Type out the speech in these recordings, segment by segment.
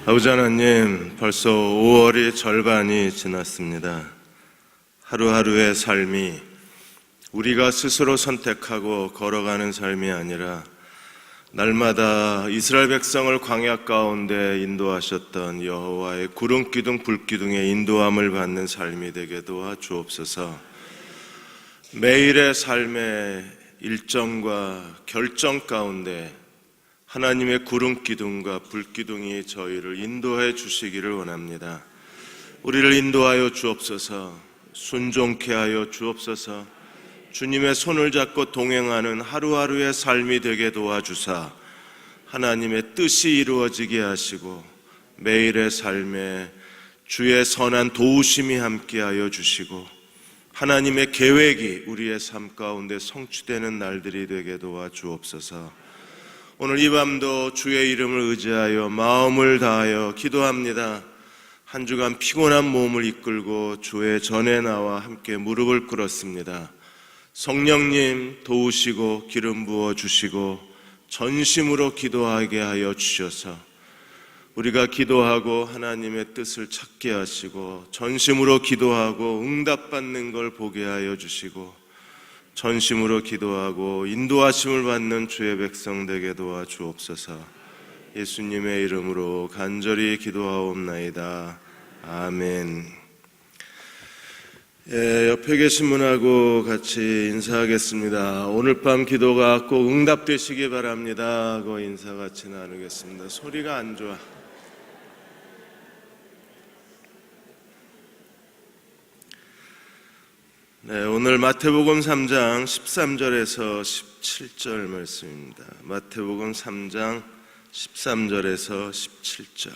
아버지 하나님, 벌써 5월이 절반이 지났습니다. 하루하루의 삶이 우리가 스스로 선택하고 걸어가는 삶이 아니라 날마다 이스라엘 백성을 광야 가운데 인도하셨던 여호와의 구름기둥 불기둥의 인도함을 받는 삶이 되게 도와 주옵소서. 매일의 삶의 일정과 결정 가운데 하나님의 구름기둥과 불기둥이 저희를 인도해 주시기를 원합니다. 우리를 인도하여 주옵소서. 순종케 하여 주옵소서. 주님의 손을 잡고 동행하는 하루하루의 삶이 되게 도와주사 하나님의 뜻이 이루어지게 하시고 매일의 삶에 주의 선한 도우심이 함께하여 주시고 하나님의 계획이 우리의 삶 가운데 성취되는 날들이 되게 도와주옵소서. 오늘 이 밤도 주의 이름을 의지하여 마음을 다하여 기도합니다. 한 주간 피곤한 몸을 이끌고 주의 전에 나와 함께 무릎을 꿇었습니다. 성령님 도우시고 기름 부어 주시고 전심으로 기도하게 하여 주셔서 우리가 기도하고 하나님의 뜻을 찾게 하시고 전심으로 기도하고 응답받는 걸 보게 하여 주시고 전심으로 기도하고 인도하심을 받는 주의 백성 되게 도와 주옵소서. 예수님의 이름으로 간절히 기도하옵나이다. 아멘. 옆에 계신 분하고 같이 인사하겠습니다. 오늘 밤 기도가 꼭 응답되시기 바랍니다 하고 인사 같이 나누겠습니다. 소리가 안 좋아. 오늘 마태복음 3장 13절에서 17절 말씀입니다. 마태복음 3장 13절에서 17절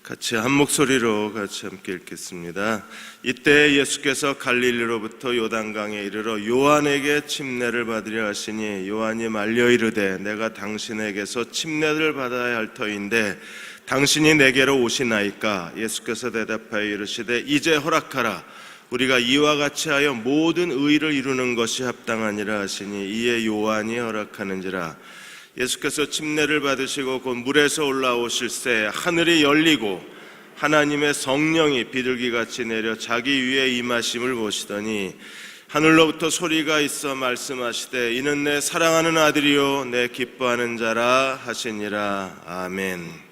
같이 한 목소리로 같이 함께 읽겠습니다. 이때 예수께서 갈릴리로부터 요단강에 이르러 요한에게 침례를 받으려 하시니 요한이 말려 이르되 내가 당신에게서 침례를 받아야 할 터인데 당신이 내게로 오시나이까? 예수께서 대답하여 이르시되 이제 허락하라. 우리가 이와 같이 하여 모든 의를 이루는 것이 합당하니라 하시니 이에 요한이 허락하는지라. 예수께서 침례를 받으시고 곧 물에서 올라오실새 하늘이 열리고 하나님의 성령이 비둘기같이 내려 자기 위에 임하심을 보시더니 하늘로부터 소리가 있어 말씀하시되 이는 내 사랑하는 아들이요 내 기뻐하는 자라 하시니라. 아멘.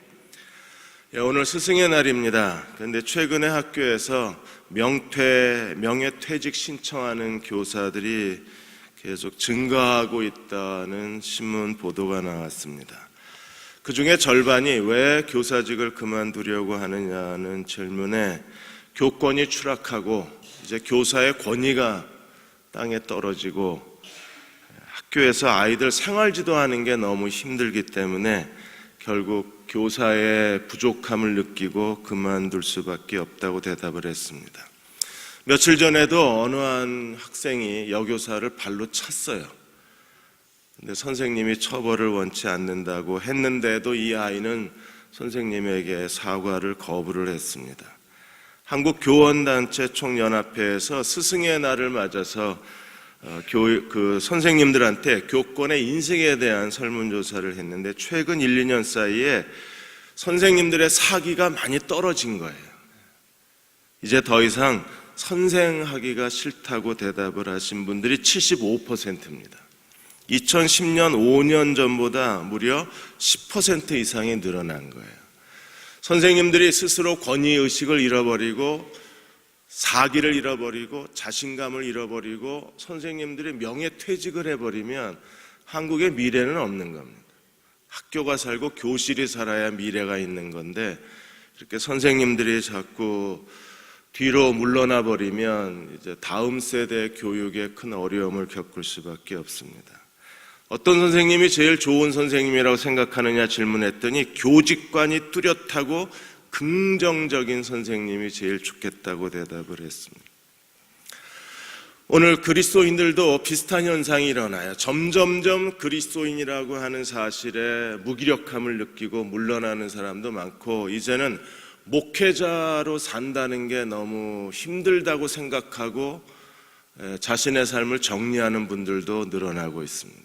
오늘 스승의 날입니다. 그런데 최근에 학교에서 명예퇴직 신청하는 교사들이 계속 증가하고 있다는 신문 보도가 나왔습니다. 그 중에 절반이 왜 교사직을 그만두려고 하느냐는 질문에 교권이 추락하고 이제 교사의 권위가 땅에 떨어지고 학교에서 아이들 생활지도하는 게 너무 힘들기 때문에 결국 교사의 부족함을 느끼고 그만둘 수밖에 없다고 대답을 했습니다. 며칠 전에도 어느 한 학생이 여교사를 발로 찼어요. 근데 선생님이 처벌을 원치 않는다고 했는데도 이 아이는 선생님에게 사과를 거부를 했습니다. 한국교원단체 총연합회에서 스승의 날을 맞아서 선생님들한테 교권의 인식에 대한 설문조사를 했는데 최근 1, 2년 사이에 선생님들의 사기가 많이 떨어진 거예요. 이제 더 이상 선생하기가 싫다고 대답을 하신 분들이 75%입니다. 2010년 5년 전보다 무려 10% 이상이 늘어난 거예요. 선생님들이 스스로 권위의식을 잃어버리고 사기를 잃어버리고 자신감을 잃어버리고 선생님들이 명예퇴직을 해버리면 한국의 미래는 없는 겁니다. 학교가 살고 교실이 살아야 미래가 있는 건데 이렇게 선생님들이 자꾸 뒤로 물러나 버리면 이제 다음 세대 교육에 큰 어려움을 겪을 수밖에 없습니다. 어떤 선생님이 제일 좋은 선생님이라고 생각하느냐 질문했더니 교직관이 뚜렷하고 긍정적인 선생님이 제일 좋겠다고 대답을 했습니다. 오늘 그리스도인들도 비슷한 현상이 일어나요. 점점점 그리스도인이라고 하는 사실에 무기력함을 느끼고 물러나는 사람도 많고 이제는 목회자로 산다는 게 너무 힘들다고 생각하고 자신의 삶을 정리하는 분들도 늘어나고 있습니다.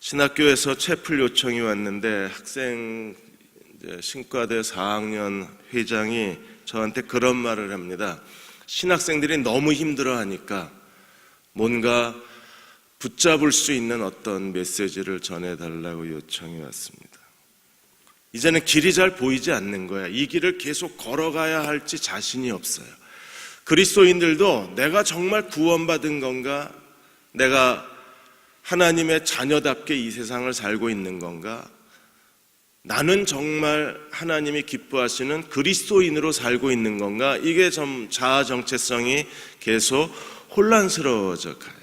신학교에서 채플 요청이 왔는데 학생 신과대 4학년 회장이 저한테 그런 말을 합니다. 신학생들이 너무 힘들어하니까 뭔가 붙잡을 수 있는 어떤 메시지를 전해달라고 요청이 왔습니다. 이제는 길이 잘 보이지 않는 거야. 이 길을 계속 걸어가야 할지 자신이 없어요. 그리스도인들도 내가 정말 구원받은 건가? 내가 하나님의 자녀답게 이 세상을 살고 있는 건가? 나는 정말 하나님이 기뻐하시는 그리스도인으로 살고 있는 건가? 이게 좀 자아 정체성이 계속 혼란스러워져 가요.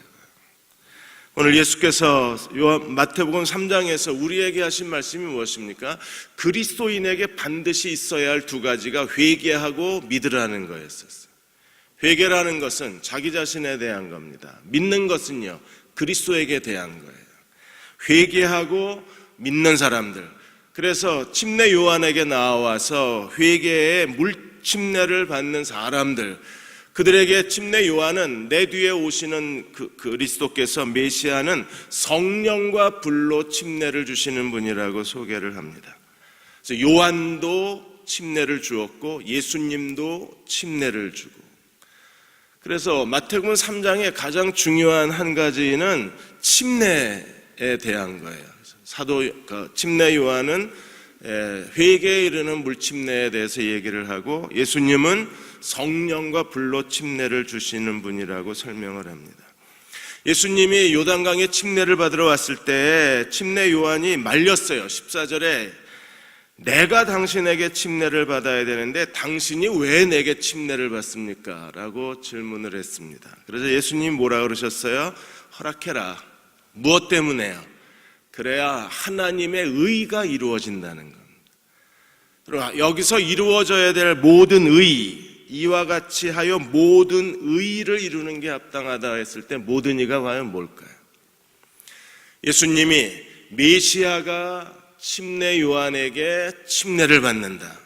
오늘 예수께서 마태복음 3장에서 우리에게 하신 말씀이 무엇입니까? 그리스도인에게 반드시 있어야 할 두 가지가 회개하고 믿으라는 거였었어요. 회개라는 것은 자기 자신에 대한 겁니다. 믿는 것은요, 그리스도에게 대한 거예요. 회개하고 믿는 사람들. 그래서 침례 요한에게 나와서 회개의 물침례를 받는 사람들, 그들에게 침례 요한은 내 뒤에 오시는 그리스도께서 메시아는 성령과 불로 침례를 주시는 분이라고 소개를 합니다. 그래서 요한도 침례를 주었고 예수님도 침례를 주고, 그래서 마태복음 3장의 가장 중요한 한 가지는 침례에 대한 거예요. 침례 요한은 회개에 이르는 물침례에 대해서 얘기를 하고 예수님은 성령과 불로 침례를 주시는 분이라고 설명을 합니다. 예수님이 요단강에 침례를 받으러 왔을 때 침례 요한이 말렸어요. 14절에 내가 당신에게 침례를 받아야 되는데 당신이 왜 내게 침례를 받습니까? 라고 질문을 했습니다. 그래서 예수님이 뭐라 그러셨어요? 허락해라. 무엇 때문에요? 그래야 하나님의 의가 이루어진다는 겁니다. 여기서 이루어져야 될 모든 의, 이와 같이 하여 모든 의를 이루는 게 합당하다 했을 때 모든 의가 과연 뭘까요? 예수님이 메시아가 침례 요한에게 침례를 받는다.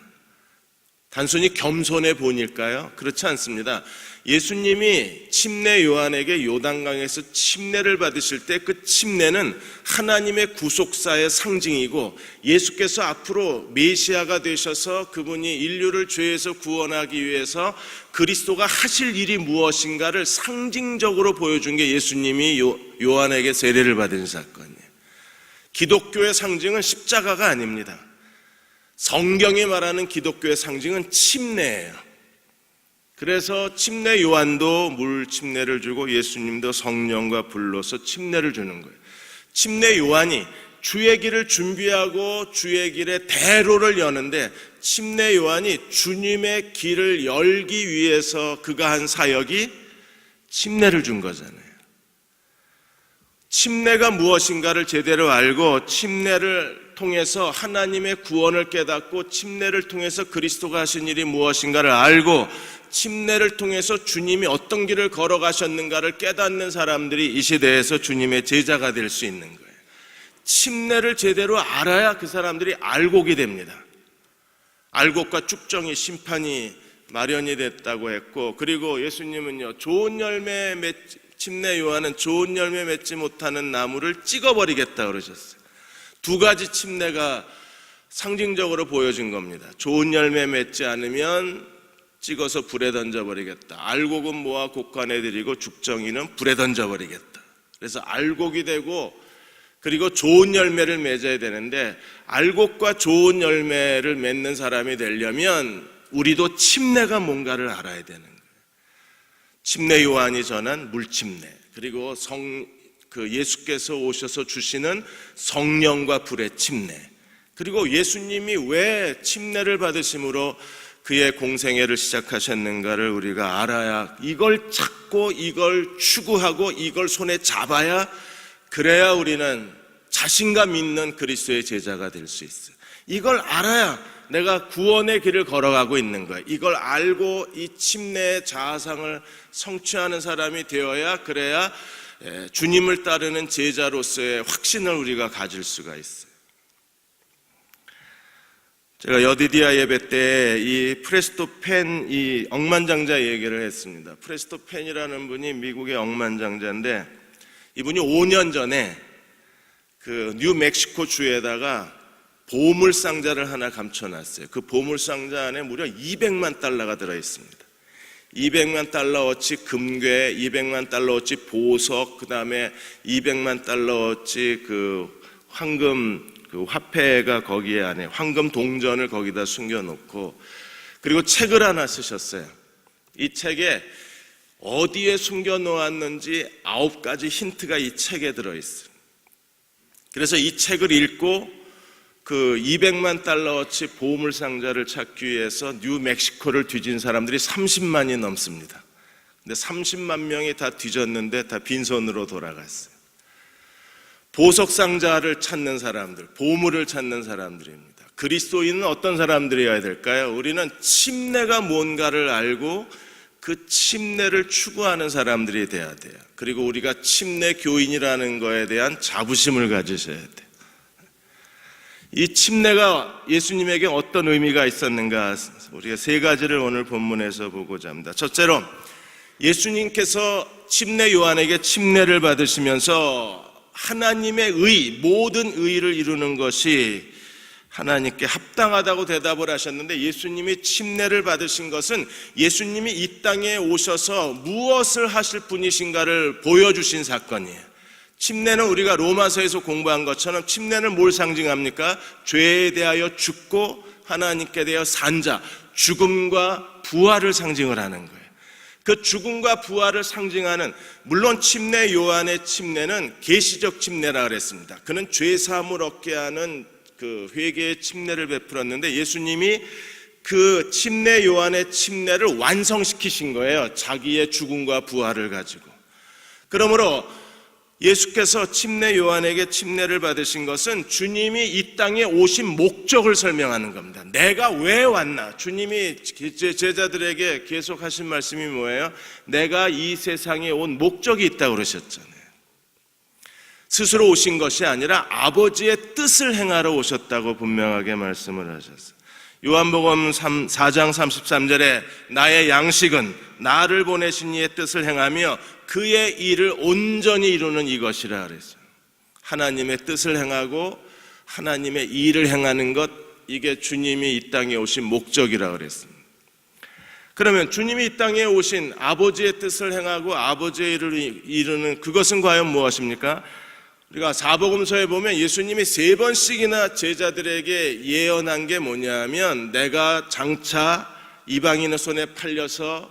단순히 겸손의 본일까요? 그렇지 않습니다. 예수님이 침례 요한에게 요단강에서 침례를 받으실 때 그 침례는 하나님의 구속사의 상징이고 예수께서 앞으로 메시아가 되셔서 그분이 인류를 죄에서 구원하기 위해서 그리스도가 하실 일이 무엇인가를 상징적으로 보여준 게 예수님이 요한에게 세례를 받은 사건이에요. 기독교의 상징은 십자가가 아닙니다. 성경이 말하는 기독교의 상징은 침례예요. 그래서 침례 요한도 물 침례를 주고 예수님도 성령과 불로서 침례를 주는 거예요. 침례 요한이 주의 길을 준비하고 주의 길에 대로를 여는데 침례 요한이 주님의 길을 열기 위해서 그가 한 사역이 침례를 준 거잖아요. 침례가 무엇인가를 제대로 알고 침례를 통해서 하나님의 구원을 깨닫고 침례를 통해서 그리스도가 하신 일이 무엇인가를 알고 침례를 통해서 주님이 어떤 길을 걸어가셨는가를 깨닫는 사람들이 이 시대에서 주님의 제자가 될 수 있는 거예요. 침례를 제대로 알아야 그 사람들이 알곡이 됩니다. 알곡과 쭉정이 심판이 마련이 됐다고 했고, 그리고 예수님은요, 침례 요한은 좋은 열매 맺지 못하는 나무를 찍어버리겠다 그러셨어요. 두 가지 침례가 상징적으로 보여진 겁니다. 좋은 열매 맺지 않으면 찍어서 불에 던져버리겠다. 알곡은 모아 곡간에 들이고 죽정이는 불에 던져버리겠다. 그래서 알곡이 되고, 그리고 좋은 열매를 맺어야 되는데 알곡과 좋은 열매를 맺는 사람이 되려면 우리도 침례가 뭔가를 알아야 되는 거예요. 침례 요한이 전한 물침례, 그리고 예수께서 오셔서 주시는 성령과 불의 침례, 그리고 예수님이 왜 침례를 받으심으로 그의 공생애를 시작하셨는가를 우리가 알아야, 이걸 찾고 이걸 추구하고 이걸 손에 잡아야, 그래야 우리는 자신감 있는 그리스도의 제자가 될 수 있어요. 이걸 알아야 내가 구원의 길을 걸어가고 있는 거예요. 이걸 알고 이 침례의 자아상을 성취하는 사람이 되어야, 그래야 주님을 따르는 제자로서의 확신을 우리가 가질 수가 있어요. 제가 여디디아 예배 때 이 프레스토펜 이 억만장자 얘기를 했습니다. 프레스토펜이라는 분이 미국의 억만장자인데 이분이 5년 전에 그 뉴멕시코 주에다가 보물 상자를 하나 감춰놨어요. 그 보물 상자 안에 무려 200만 달러가 들어있습니다. 200만 달러어치 금괴, 200만 달러어치 보석, 그 다음에 200만 달러어치 그 황금 그 화폐가 거기에 안에 황금 동전을 거기다 숨겨놓고, 그리고 책을 하나 쓰셨어요. 이 책에 어디에 숨겨놓았는지 9가지 힌트가 이 책에 들어있어요. 그래서 이 책을 읽고 그 200만 달러어치 보물 상자를 찾기 위해서 뉴멕시코를 뒤진 사람들이 30만이 넘습니다. 근데 30만 명이 다 뒤졌는데 다 빈손으로 돌아갔어요. 보석 상자를 찾는 사람들, 보물을 찾는 사람들입니다. 그리스도인은 어떤 사람들이어야 될까요? 우리는 침례가 뭔가를 알고 그 침례를 추구하는 사람들이 돼야 돼요. 그리고 우리가 침례 교인이라는 거에 대한 자부심을 가지셔야 돼요. 이 침례가 예수님에게 어떤 의미가 있었는가, 우리가 3가지를 오늘 본문에서 보고자 합니다. 첫째로, 예수님께서 침례 요한에게 침례를 받으시면서 하나님의 의, 모든 의를 이루는 것이 하나님께 합당하다고 대답을 하셨는데, 예수님이 침례를 받으신 것은 예수님이 이 땅에 오셔서 무엇을 하실 분이신가를 보여주신 사건이에요. 침례는 우리가 로마서에서 공부한 것처럼 침례는 뭘 상징합니까? 죄에 대하여 죽고 하나님께 대하여 산 자, 죽음과 부활을 상징을 하는 거예요. 그 죽음과 부활을 상징하는, 물론 침례 요한의 침례는 계시적 침례라 그랬습니다. 그는 죄 사함을 얻게 하는 그 회개의 침례를 베풀었는데, 예수님이 그 침례 요한의 침례를 완성시키신 거예요. 자기의 죽음과 부활을 가지고. 그러므로 예수께서 침례 요한에게 침례를 받으신 것은 주님이 이 땅에 오신 목적을 설명하는 겁니다. 내가 왜 왔나? 주님이 제자들에게 계속 하신 말씀이 뭐예요? 내가 이 세상에 온 목적이 있다고 그러셨잖아요. 스스로 오신 것이 아니라 아버지의 뜻을 행하러 오셨다고 분명하게 말씀을 하셨어요. 요한복음 4장 33절에 나의 양식은 나를 보내신 이의 뜻을 행하며 그의 일을 온전히 이루는 이것이라 그랬어요. 하나님의 뜻을 행하고 하나님의 일을 행하는 것, 이게 주님이 이 땅에 오신 목적이라 그랬습니다. 그러면 주님이 이 땅에 오신 아버지의 뜻을 행하고 아버지의 일을 이루는 그것은 과연 무엇입니까? 우리가 사복음서에 보면 예수님이 3번씩이나 제자들에게 예언한 게 뭐냐면, 내가 장차 이방인의 손에 팔려서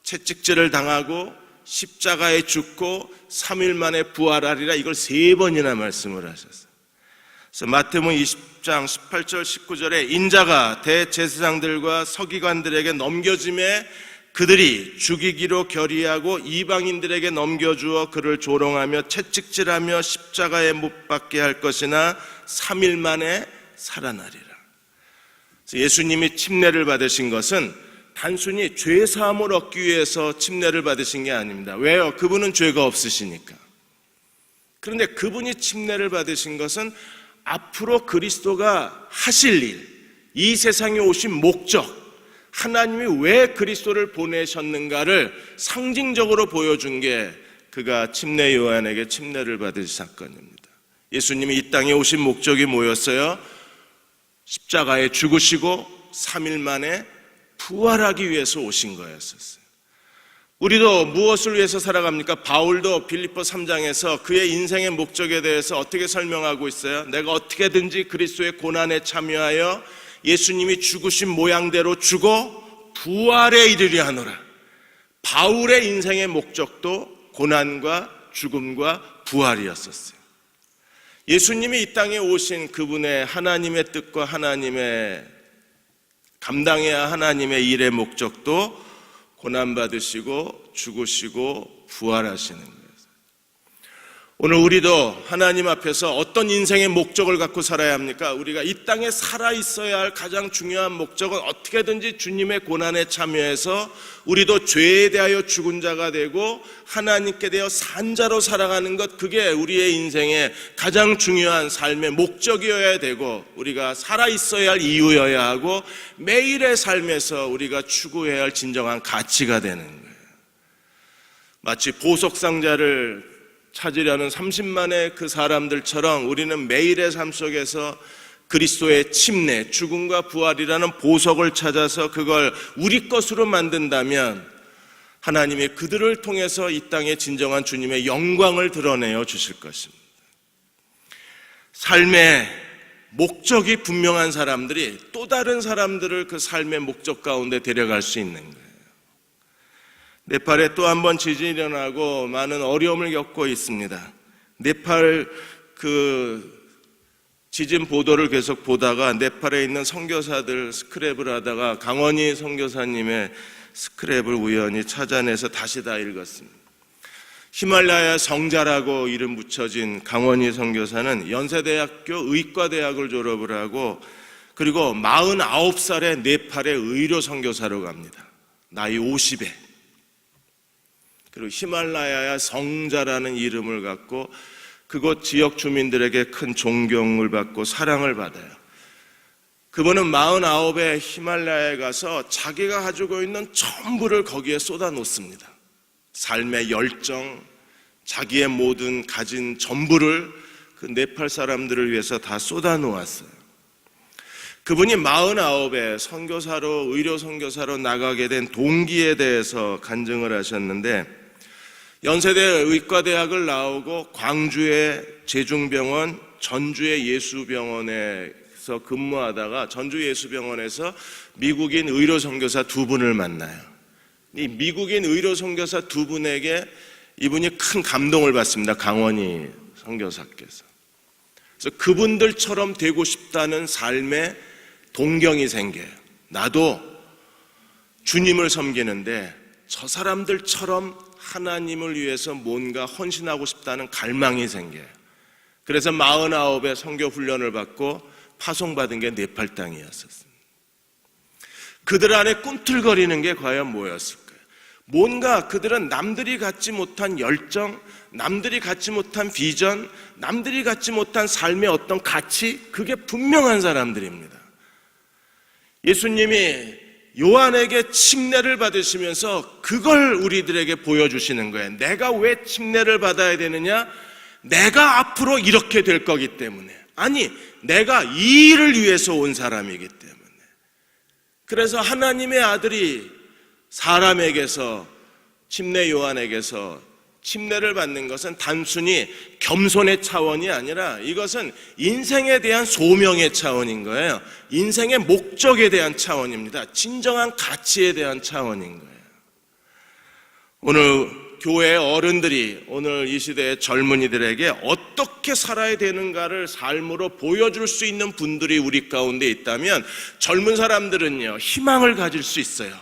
채찍질을 당하고 십자가에 죽고 3일 만에 부활하리라, 이걸 3번이나 말씀을 하셨어요. 그래서 마태복음 20장 18절 19절에 인자가 대제사장들과 서기관들에게 넘겨짐에 그들이 죽이기로 결의하고 이방인들에게 넘겨주어 그를 조롱하며 채찍질하며 십자가에 못 박게 할 것이나 3일 만에 살아나리라. 예수님이 침례를 받으신 것은 단순히 죄 사함을 얻기 위해서 침례를 받으신 게 아닙니다. 왜요? 그분은 죄가 없으시니까. 그런데 그분이 침례를 받으신 것은 앞으로 그리스도가 하실 일, 이 세상에 오신 목적, 하나님이 왜 그리스도를 보내셨는가를 상징적으로 보여준 게 그가 침례 요한에게 침례를 받을 사건입니다. 예수님이 이 땅에 오신 목적이 뭐였어요? 십자가에 죽으시고 3일 만에 부활하기 위해서 오신 거였었어요. 우리도 무엇을 위해서 살아갑니까? 바울도 빌립보 3장에서 그의 인생의 목적에 대해서 어떻게 설명하고 있어요? 내가 어떻게든지 그리스도의 고난에 참여하여 예수님이 죽으신 모양대로 죽어 부활에 이르려 하노라. 바울의 인생의 목적도 고난과 죽음과 부활이었었어요. 예수님이 이 땅에 오신 그분의 하나님의 뜻과 하나님의 감당해야 하나님의 일의 목적도 고난받으시고 죽으시고 부활하시는 거예요. 오늘 우리도 하나님 앞에서 어떤 인생의 목적을 갖고 살아야 합니까? 우리가 이 땅에 살아 있어야 할 가장 중요한 목적은 어떻게든지 주님의 고난에 참여해서 우리도 죄에 대하여 죽은 자가 되고 하나님께 대하여 산 자로 살아가는 것, 그게 우리의 인생의 가장 중요한 삶의 목적이어야 되고 우리가 살아 있어야 할 이유여야 하고 매일의 삶에서 우리가 추구해야 할 진정한 가치가 되는 거예요. 마치 보석 상자를 찾으려는 30만의 그 사람들처럼 우리는 매일의 삶 속에서 그리스도의 침례, 죽음과 부활이라는 보석을 찾아서 그걸 우리 것으로 만든다면 하나님이 그들을 통해서 이 땅에 진정한 주님의 영광을 드러내어 주실 것입니다. 삶의 목적이 분명한 사람들이 또 다른 사람들을 그 삶의 목적 가운데 데려갈 수 있는 거예요. 네팔에 또 한 번 지진이 일어나고 많은 어려움을 겪고 있습니다. 네팔 지진 보도를 계속 보다가 네팔에 있는 선교사들 스크랩을 하다가 강원희 선교사님의 스크랩을 우연히 찾아내서 다시 다 읽었습니다. 히말라야 성자라고 이름 붙여진 강원희 선교사는 연세대학교 의과대학을 졸업을 하고 그리고 49살에 네팔의 의료 선교사로 갑니다. 나이 50에. 그리고 히말라야 성자라는 이름을 갖고 그곳 지역 주민들에게 큰 존경을 받고 사랑을 받아요. 그분은 49에 히말라야에 가서 자기가 가지고 있는 전부를 거기에 쏟아 놓습니다. 삶의 열정, 자기의 모든 가진 전부를 그 네팔 사람들을 위해서 다 쏟아 놓았어요. 그분이 49에 선교사로, 의료 선교사로 나가게 된 동기에 대해서 간증을 하셨는데 연세대 의과대학을 나오고 광주의 제중병원, 전주의 예수병원에서 근무하다가 전주 예수병원에서 미국인 의료 선교사 두 분을 만나요. 이 미국인 의료 선교사 두 분에게 이분이 큰 감동을 받습니다. 강원희 선교사께서. 그래서 그분들처럼 되고 싶다는 삶의 동경이 생겨요. 나도 주님을 섬기는데 저 사람들처럼 하나님을 위해서 뭔가 헌신하고 싶다는 갈망이 생겨요. 그래서 49에 선교 훈련을 받고 파송받은 게 네팔 땅이었었습니다. 그들 안에 꿈틀거리는 게 과연 뭐였을까요? 뭔가 그들은 남들이 갖지 못한 열정, 남들이 갖지 못한 비전, 남들이 갖지 못한 삶의 어떤 가치, 그게 분명한 사람들입니다. 예수님이 요한에게 침례를 받으시면서 그걸 우리들에게 보여주시는 거예요. 내가 왜 침례를 받아야 되느냐? 내가 앞으로 이렇게 될 거기 때문에. 아니, 내가 이 일을 위해서 온 사람이기 때문에. 그래서 하나님의 아들이 사람에게서, 침례 요한에게서 침례를 받는 것은 단순히 겸손의 차원이 아니라 이것은 인생에 대한 소명의 차원인 거예요. 인생의 목적에 대한 차원입니다. 진정한 가치에 대한 차원인 거예요. 오늘 교회 어른들이 오늘 이 시대의 젊은이들에게 어떻게 살아야 되는가를 삶으로 보여줄 수 있는 분들이 우리 가운데 있다면 젊은 사람들은요, 희망을 가질 수 있어요.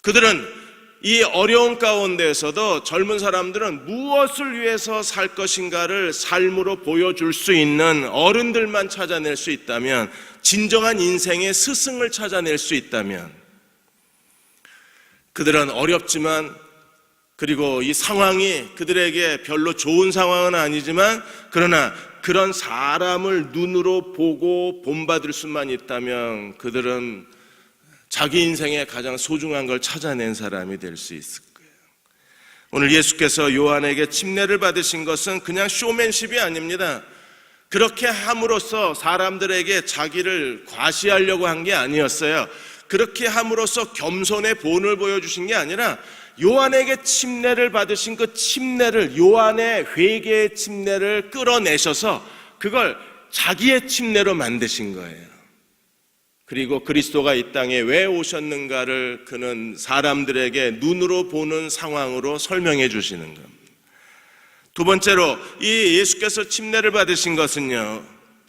그들은 이 어려운 가운데에서도 젊은 사람들은 무엇을 위해서 살 것인가를 삶으로 보여줄 수 있는 어른들만 찾아낼 수 있다면, 진정한 인생의 스승을 찾아낼 수 있다면, 그들은 어렵지만, 그리고 이 상황이 그들에게 별로 좋은 상황은 아니지만, 그러나 그런 사람을 눈으로 보고 본받을 수만 있다면 그들은 자기 인생에 가장 소중한 걸 찾아낸 사람이 될 수 있을 거예요. 오늘 예수께서 요한에게 침례를 받으신 것은 그냥 쇼맨십이 아닙니다. 그렇게 함으로써 사람들에게 자기를 과시하려고 한 게 아니었어요. 그렇게 함으로써 겸손의 본을 보여주신 게 아니라 요한에게 침례를 받으신 그 침례를, 요한의 회개의 침례를 끌어내셔서 그걸 자기의 침례로 만드신 거예요. 그리고 그리스도가 이 땅에 왜 오셨는가를 그는 사람들에게 눈으로 보는 상황으로 설명해 주시는 겁니다. 두 번째로, 이 예수께서 침례를 받으신 것은요,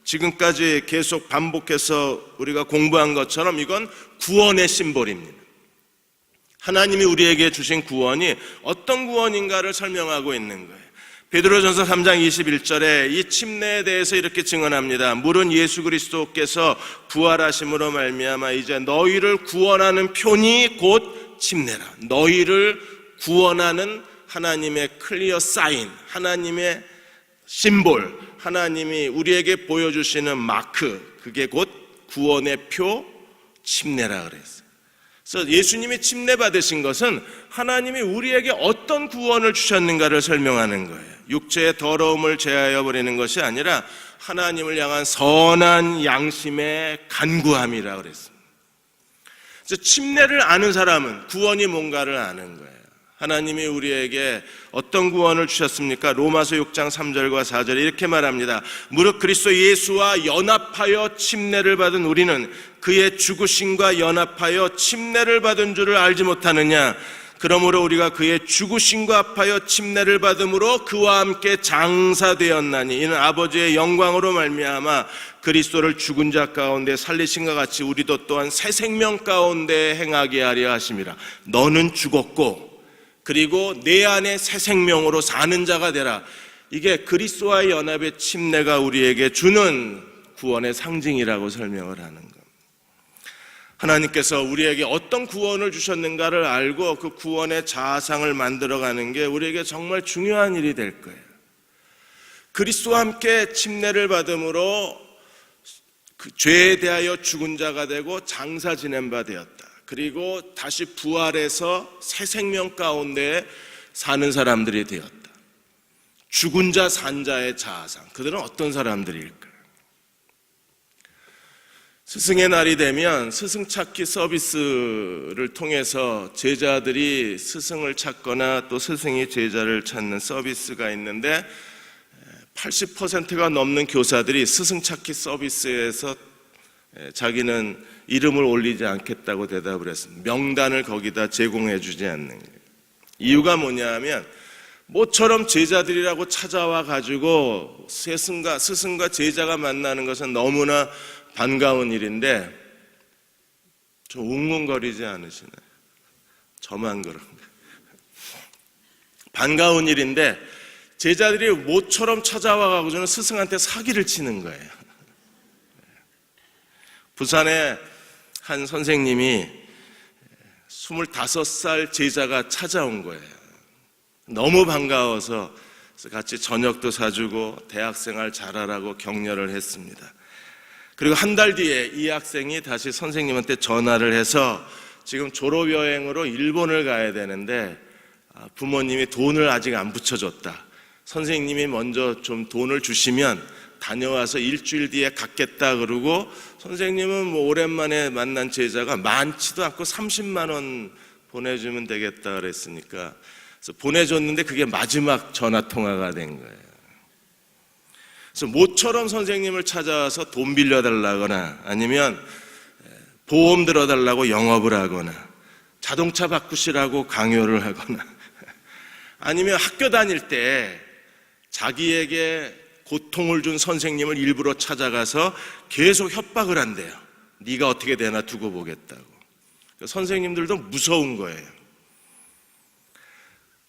지금까지 계속 반복해서 우리가 공부한 것처럼 이건 구원의 심볼입니다. 하나님이 우리에게 주신 구원이 어떤 구원인가를 설명하고 있는 거예요. 베드로전서 3장 21절에 이 침례에 대해서 이렇게 증언합니다. 물은 예수 그리스도께서 부활하심으로 말미암아 이제 너희를 구원하는 표니 곧 침례라. 너희를 구원하는 하나님의 클리어 사인, 하나님의 심볼, 하나님이 우리에게 보여주시는 마크, 그게 곧 구원의 표, 침례라 그랬어요. 그래서 예수님이 침례 받으신 것은 하나님이 우리에게 어떤 구원을 주셨는가를 설명하는 거예요. 육체의 더러움을 제하여 버리는 것이 아니라 하나님을 향한 선한 양심의 간구함이라고 그랬습니다. 그래서 침례를 아는 사람은 구원이 뭔가를 아는 거예요. 하나님이 우리에게 어떤 구원을 주셨습니까? 로마서 6장 3절과 4절에 이렇게 말합니다. 무릇 그리스도 예수와 연합하여 침례를 받은 우리는 그의 죽으심과 연합하여 침례를 받은 줄을 알지 못하느냐? 그러므로 우리가 그의 죽으심과 합하여 침례를 받음으로 그와 함께 장사되었나니 이는 아버지의 영광으로 말미암아 그리스도를 죽은 자 가운데 살리신과 같이 우리도 또한 새 생명 가운데 행하게 하려 하심이라. 너는 죽었고 그리고 내 안에 새 생명으로 사는 자가 되라. 이게 그리스도와의 연합의 침례가 우리에게 주는 구원의 상징이라고 설명을 하는 겁니다. 하나님께서 우리에게 어떤 구원을 주셨는가를 알고 그 구원의 자상을 만들어가는 게 우리에게 정말 중요한 일이 될 거예요. 그리스도와 함께 침례를 받음으로 그 죄에 대하여 죽은 자가 되고 장사 지낸 바 되었다. 그리고 다시 부활해서 새 생명 가운데 사는 사람들이 되었다. 죽은 자 산 자의 자아상, 그들은 어떤 사람들일까요? 스승의 날이 되면 스승 찾기 서비스를 통해서 제자들이 스승을 찾거나 또 스승이 제자를 찾는 서비스가 있는데 80%가 넘는 교사들이 스승 찾기 서비스에서 자기는 이름을 올리지 않겠다고 대답을 했습니다. 명단을 거기다 제공해 주지 않는 거예요. 이유가 뭐냐 하면 모처럼 제자들이라고 찾아와 가지고 스승과 제자가 만나는 것은 너무나 반가운 일인데 좀 웅웅거리지 않으시나요? 저만 그런가? 반가운 일인데 제자들이 모처럼 찾아와 가지고는 스승한테 사기를 치는 거예요. 부산에 한 선생님이 25살 제자가 찾아온 거예요. 너무 반가워서 같이 저녁도 사주고 대학생활 잘하라고 격려를 했습니다. 그리고 한 달 뒤에 이 학생이 다시 선생님한테 전화를 해서 지금 졸업여행으로 일본을 가야 되는데 부모님이 돈을 아직 안 붙여줬다. 선생님이 먼저 좀 돈을 주시면 다녀와서 일주일 뒤에 갖겠다 그러고 선생님은 뭐 오랜만에 만난 제자가 많지도 않고 30만 원 보내주면 되겠다 그랬으니까 그래서 보내줬는데 그게 마지막 전화통화가 된 거예요. 그래서 모처럼 선생님을 찾아와서 돈 빌려달라거나 아니면 보험 들어달라고 영업을 하거나 자동차 바꾸시라고 강요를 하거나 아니면 학교 다닐 때 자기에게 고통을 준 선생님을 일부러 찾아가서 계속 협박을 한대요. 네가 어떻게 되나 두고 보겠다고. 선생님들도 무서운 거예요.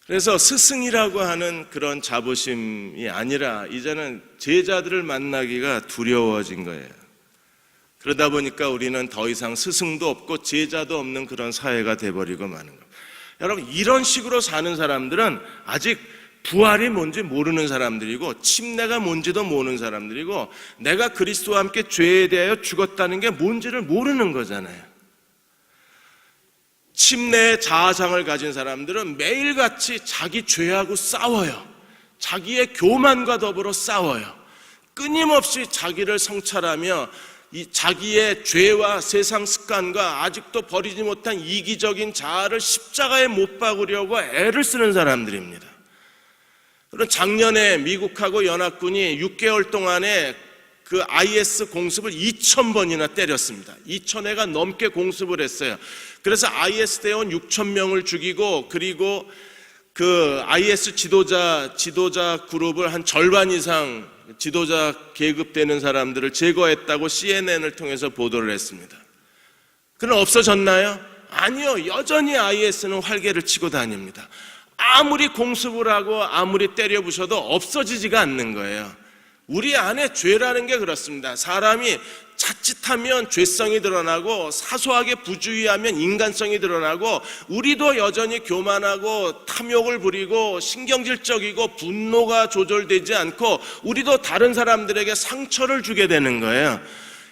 그래서 스승이라고 하는 그런 자부심이 아니라 이제는 제자들을 만나기가 두려워진 거예요. 그러다 보니까 우리는 더 이상 스승도 없고 제자도 없는 그런 사회가 돼버리고 마는 거예요. 여러분, 이런 식으로 사는 사람들은 아직 부활이 뭔지 모르는 사람들이고 침례가 뭔지도 모르는 사람들이고 내가 그리스도와 함께 죄에 대하여 죽었다는 게 뭔지를 모르는 거잖아요. 침례의 자아상을 가진 사람들은 매일같이 자기 죄하고 싸워요. 자기의 교만과 더불어 싸워요. 끊임없이 자기를 성찰하며 이 자기의 죄와 세상 습관과 아직도 버리지 못한 이기적인 자아를 십자가에 못 박으려고 애를 쓰는 사람들입니다. 그런 작년에 미국하고 연합군이 6개월 동안에 그 IS 공습을 2,000번이나 때렸습니다. 2,000회가 넘게 공습을 했어요. 그래서 IS 대원 6,000명을 죽이고 그리고 그 IS 지도자 그룹을 한 절반 이상 지도자 계급되는 사람들을 제거했다고 CNN을 통해서 보도를 했습니다. 그럼 없어졌나요? 아니요. 여전히 IS는 활개를 치고 다닙니다. 아무리 공습을 하고 아무리 때려 부셔도 없어지지가 않는 거예요. 우리 안에 죄라는 게 그렇습니다. 사람이 자칫하면 죄성이 드러나고 사소하게 부주의하면 인간성이 드러나고 우리도 여전히 교만하고 탐욕을 부리고 신경질적이고 분노가 조절되지 않고 우리도 다른 사람들에게 상처를 주게 되는 거예요.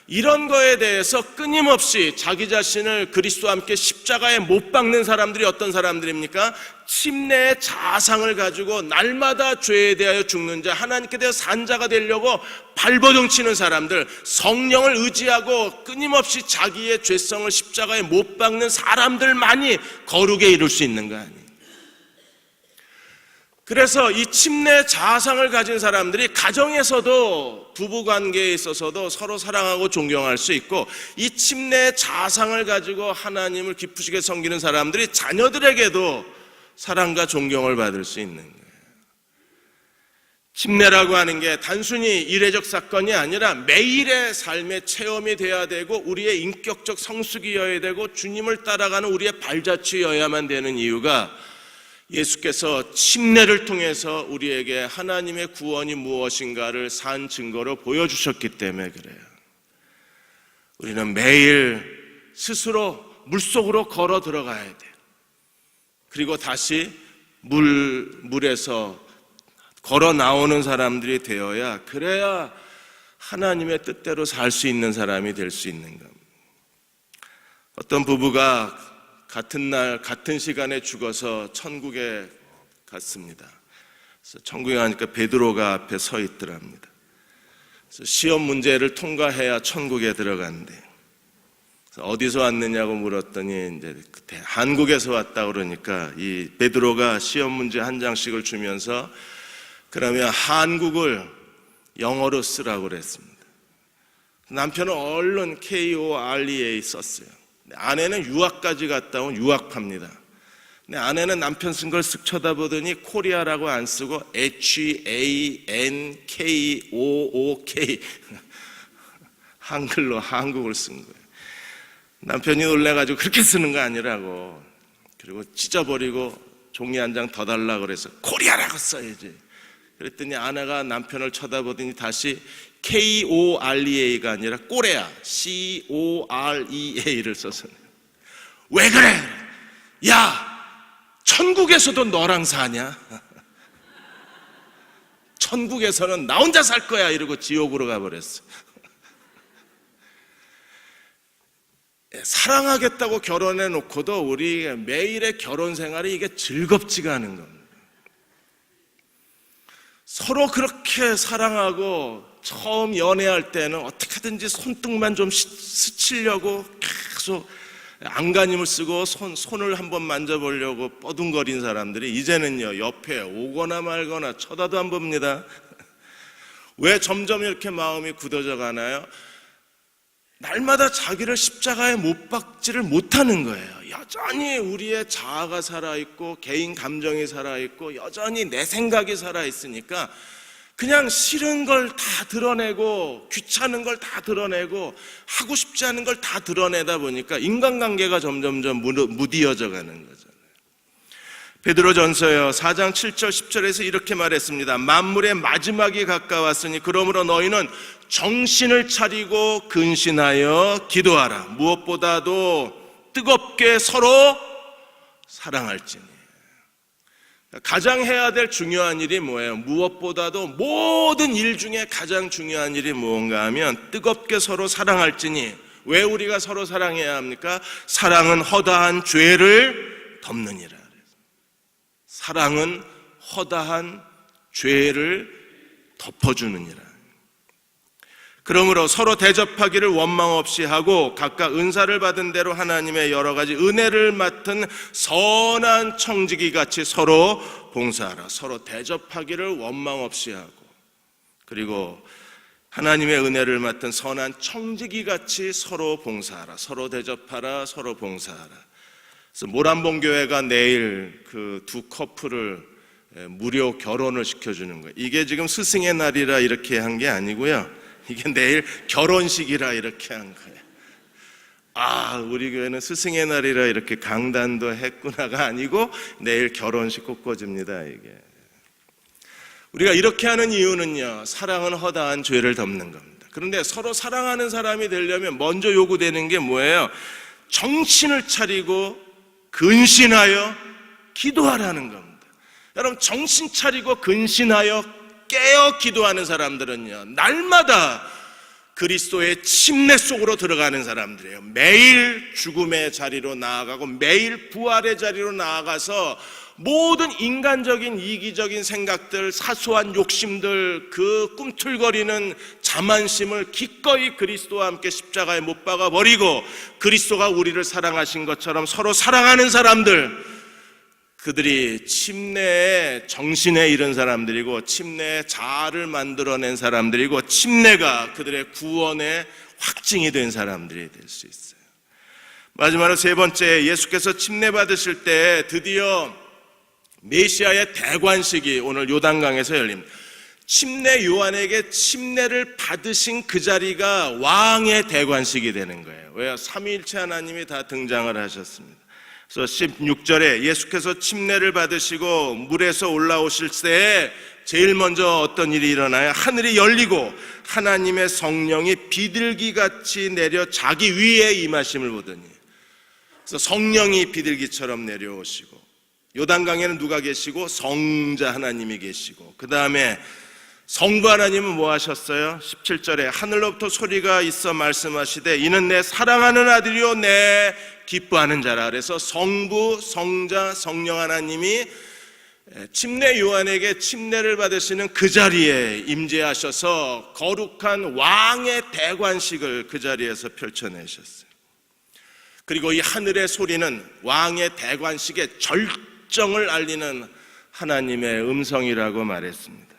이런 거에 대해서 끊임없이 자기 자신을 그리스도와 함께 십자가에 못 박는 사람들이 어떤 사람들입니까? 침례의 자상을 가지고 날마다 죄에 대하여 죽는 자, 하나님께 대해 산 자가 되려고 발버둥 치는 사람들, 성령을 의지하고 끊임없이 자기의 죄성을 십자가에 못 박는 사람들만이 거룩에 이룰 수 있는 거 아니에요. 그래서 이 침례 자상을 가진 사람들이 가정에서도 부부관계에 있어서도 서로 사랑하고 존경할 수 있고, 이 침례 자상을 가지고 하나님을 기쁘시게 섬기는 사람들이 자녀들에게도 사랑과 존경을 받을 수 있는 거예요. 침례라고 하는 게 단순히 이례적 사건이 아니라 매일의 삶의 체험이 되어야 되고, 우리의 인격적 성숙이어야 되고, 주님을 따라가는 우리의 발자취여야만 되는 이유가, 예수께서 침례를 통해서 우리에게 하나님의 구원이 무엇인가를 산 증거로 보여주셨기 때문에 그래요. 우리는 매일 스스로 물속으로 걸어 들어가야 돼요. 그리고 다시 물에서 걸어 나오는 사람들이 되어야, 그래야 하나님의 뜻대로 살 수 있는 사람이 될 수 있는 겁니다. 어떤 부부가 같은 날 같은 시간에 죽어서 천국에 갔습니다. 그래서 천국에 가니까 베드로가 앞에 서 있더랍니다. 그래서 시험 문제를 통과해야 천국에 들어간대. 어디서 왔느냐고 물었더니 이제 한국에서 왔다 그러니까 이 베드로가 시험 문제 한 장씩을 주면서 그러면 한국을 영어로 쓰라고 그랬습니다. 남편은 얼른 KOREA 썼어요. 아내는 유학까지 갔다 온 유학파입니다. 근데 아내는 남편 쓴 걸 쓱 쳐다보더니 코리아라고 안 쓰고 HANKOOK 한글로 한국을 쓴 거예요. 남편이 놀래가지고 그렇게 쓰는 거 아니라고, 그리고 찢어버리고 종이 한 장 더 달라고 그래서 코리아라고 써야지. 그랬더니 아내가 남편을 쳐다보더니 다시 KOREA가 아니라 꼬레아 COREA를 써서, 왜 그래? 야, 천국에서도 너랑 사냐? 천국에서는 나 혼자 살 거야 이러고 지옥으로 가버렸어. 사랑하겠다고 결혼해 놓고도 우리 매일의 결혼 생활이 이게 즐겁지가 않은 겁니다. 서로 그렇게 사랑하고 처음 연애할 때는 어떻게든지 손등만 좀 스치려고 계속 안간힘을 쓰고 손을 한번 만져보려고 뻐둥거린 사람들이 이제는요, 옆에 오거나 말거나 쳐다도 안 봅니다. 왜 점점 이렇게 마음이 굳어져 가나요? 날마다 자기를 십자가에 못 박지를 못하는 거예요. 여전히 우리의 자아가 살아있고 개인 감정이 살아있고 여전히 내 생각이 살아있으니까 그냥 싫은 걸 다 드러내고 귀찮은 걸 다 드러내고 하고 싶지 않은 걸 다 드러내다 보니까 인간관계가 점점점 무디어져 가는 거잖아요. 베드로전서요 4장 7절 10절에서 이렇게 말했습니다. 만물의 마지막이 가까웠으니 그러므로 너희는 정신을 차리고 근신하여 기도하라. 무엇보다도 뜨겁게 서로 사랑할지니. 가장 해야 될 중요한 일이 뭐예요? 무엇보다도 모든 일 중에 가장 중요한 일이 무언가 하면 뜨겁게 서로 사랑할지니. 왜 우리가 서로 사랑해야 합니까? 사랑은 허다한 죄를 덮느니라. 사랑은 허다한 죄를 덮어주느니라. 그러므로 서로 대접하기를 원망 없이 하고 각각 은사를 받은 대로 하나님의 여러 가지 은혜를 맡은 선한 청지기 같이 서로 봉사하라. 서로 대접하기를 원망 없이 하고, 그리고 하나님의 은혜를 맡은 선한 청지기 같이 서로 봉사하라. 서로 대접하라. 서로 봉사하라. 그래서 모란봉교회가 내일 그 두 커플을 무료 결혼을 시켜주는 거예요. 이게 지금 스승의 날이라 이렇게 한 게 아니고요. 이게 내일 결혼식이라 이렇게 한 거예요. 아, 우리 교회는 스승의 날이라 이렇게 강단도 했구나가 아니고 내일 결혼식 꽃꽂입니다. 이게 우리가 이렇게 하는 이유는요, 사랑은 허다한 죄를 덮는 겁니다. 그런데 서로 사랑하는 사람이 되려면 먼저 요구되는 게 뭐예요? 정신을 차리고 근신하여 기도하라는 겁니다. 여러분, 정신 차리고 근신하여 깨어 기도하는 사람들은요, 날마다 그리스도의 침례 속으로 들어가는 사람들이에요. 매일 죽음의 자리로 나아가고 매일 부활의 자리로 나아가서 모든 인간적인 이기적인 생각들, 사소한 욕심들, 그 꿈틀거리는 자만심을 기꺼이 그리스도와 함께 십자가에 못 박아 버리고 그리스도가 우리를 사랑하신 것처럼 서로 사랑하는 사람들, 그들이 침례의 정신에 이른 사람들이고 침례의 자아를 만들어낸 사람들이고 침례가 그들의 구원의 확증이 된 사람들이 될 수 있어요. 마지막으로 세 번째, 예수께서 침례 받으실 때 드디어 메시아의 대관식이 오늘 요단강에서 열립니다. 침례 요한에게 침례를 받으신 그 자리가 왕의 대관식이 되는 거예요. 왜요? 삼위일체 하나님이 다 등장을 하셨습니다. 그래서 16절에 예수께서 침례를 받으시고 물에서 올라오실 때에 제일 먼저 어떤 일이 일어나요? 하늘이 열리고 하나님의 성령이 비둘기같이 내려 자기 위에 임하심을 보더니, 그래서 성령이 비둘기처럼 내려오시고, 요단강에는 누가 계시고? 성자 하나님이 계시고, 그 다음에 성부 하나님은 뭐 하셨어요? 17절에 하늘로부터 소리가 있어 말씀하시되 이는 내 사랑하는 아들이요 내 기뻐하는 자라. 그래서 성부, 성자, 성령 하나님이 침례 요한에게 침례를 받으시는 그 자리에 임재하셔서 거룩한 왕의 대관식을 그 자리에서 펼쳐내셨어요. 그리고 이 하늘의 소리는 왕의 대관식의 절정을 알리는 하나님의 음성이라고 말했습니다.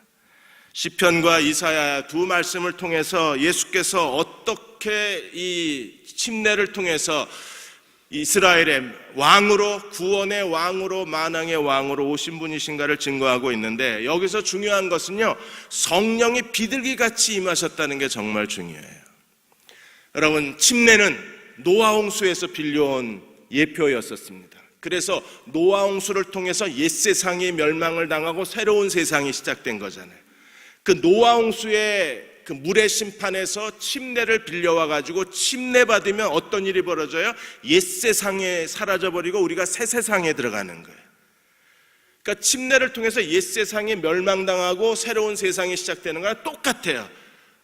시편과 이사야 두 말씀을 통해서 예수께서 어떻게 이 침례를 통해서 이스라엘의 왕으로, 구원의 왕으로, 만왕의 왕으로 오신 분이신가를 증거하고 있는데, 여기서 중요한 것은요, 성령이 비둘기같이 임하셨다는 게 정말 중요해요. 여러분, 침례는 노아 홍수에서 빌려온 예표였었습니다. 그래서 노아 홍수를 통해서 옛세상이 멸망을 당하고 새로운 세상이 시작된 거잖아요. 그 노아 홍수의 그 물의 심판에서 침례를 빌려와 가지고 침례 받으면 어떤 일이 벌어져요? 옛세상에 사라져버리고 우리가 새 세상에 들어가는 거예요. 그러니까 침례를 통해서 옛세상이 멸망당하고 새로운 세상이 시작되는 거랑 똑같아요.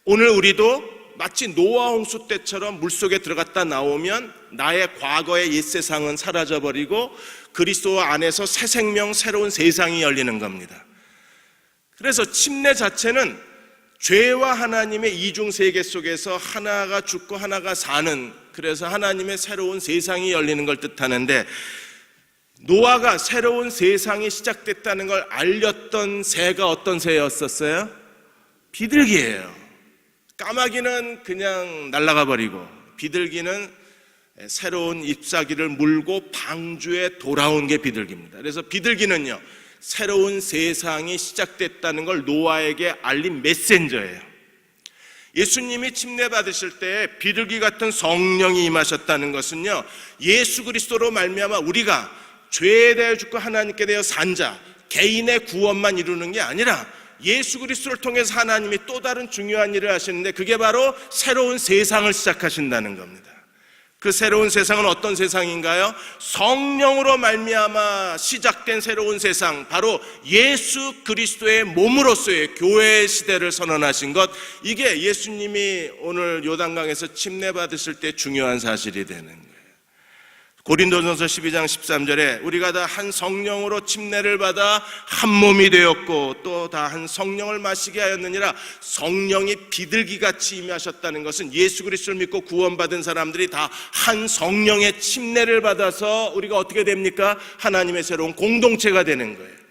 오늘 우리도 마치 노아 홍수 때처럼 물속에 들어갔다 나오면 나의 과거의 옛세상은 사라져버리고 그리스도 안에서 새 생명, 새로운 세상이 열리는 겁니다. 그래서 침례 자체는 죄와 하나님의 이중세계 속에서 하나가 죽고 하나가 사는, 그래서 하나님의 새로운 세상이 열리는 걸 뜻하는데, 노아가 새로운 세상이 시작됐다는 걸 알렸던 새가 어떤 새였었어요? 비둘기예요. 까마귀는 그냥 날아가 버리고 비둘기는 새로운 잎사귀를 물고 방주에 돌아온 게 비둘기입니다. 그래서 비둘기는요, 새로운 세상이 시작됐다는 걸 노아에게 알린 메신저예요. 예수님이 침례 받으실 때 비둘기 같은 성령이 임하셨다는 것은요, 예수 그리스도로 말미암아 우리가 죄에 대하여 죽고 하나님께 대하여 산 자, 개인의 구원만 이루는 게 아니라 예수 그리스도를 통해서 하나님이 또 다른 중요한 일을 하시는데, 그게 바로 새로운 세상을 시작하신다는 겁니다. 그 새로운 세상은 어떤 세상인가요? 성령으로 말미암아 시작된 새로운 세상, 바로 예수 그리스도의 몸으로서의 교회의 시대를 선언하신 것, 이게 예수님이 오늘 요단강에서 침례 받으실 때 중요한 사실이 되는 거예요. 고린도전서 12장 13절에 우리가 다 한 성령으로 침례를 받아 한 몸이 되었고 또 다 한 성령을 마시게 하였느니라. 성령이 비둘기같이 임하셨다는 것은 예수 그리스도를 믿고 구원받은 사람들이 다 한 성령의 침례를 받아서 우리가 어떻게 됩니까? 하나님의 새로운 공동체가 되는 거예요.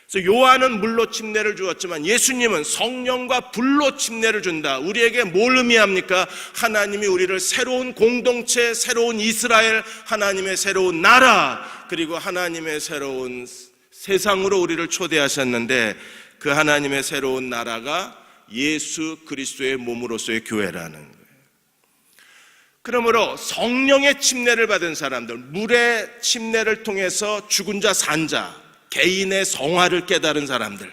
그래서 요한은 물로 침례를 주었지만 예수님은 성령과 불로 침례를 준다. 우리에게 뭘 의미합니까? 하나님이 우리를 새로운 공동체, 새로운 이스라엘, 하나님의 새로운 나라, 그리고 하나님의 새로운 세상으로 우리를 초대하셨는데, 그 하나님의 새로운 나라가 예수 그리스도의 몸으로서의 교회라는 거예요. 그러므로 성령의 침례를 받은 사람들, 물의 침례를 통해서 죽은 자 산 자, 개인의 성화를 깨달은 사람들,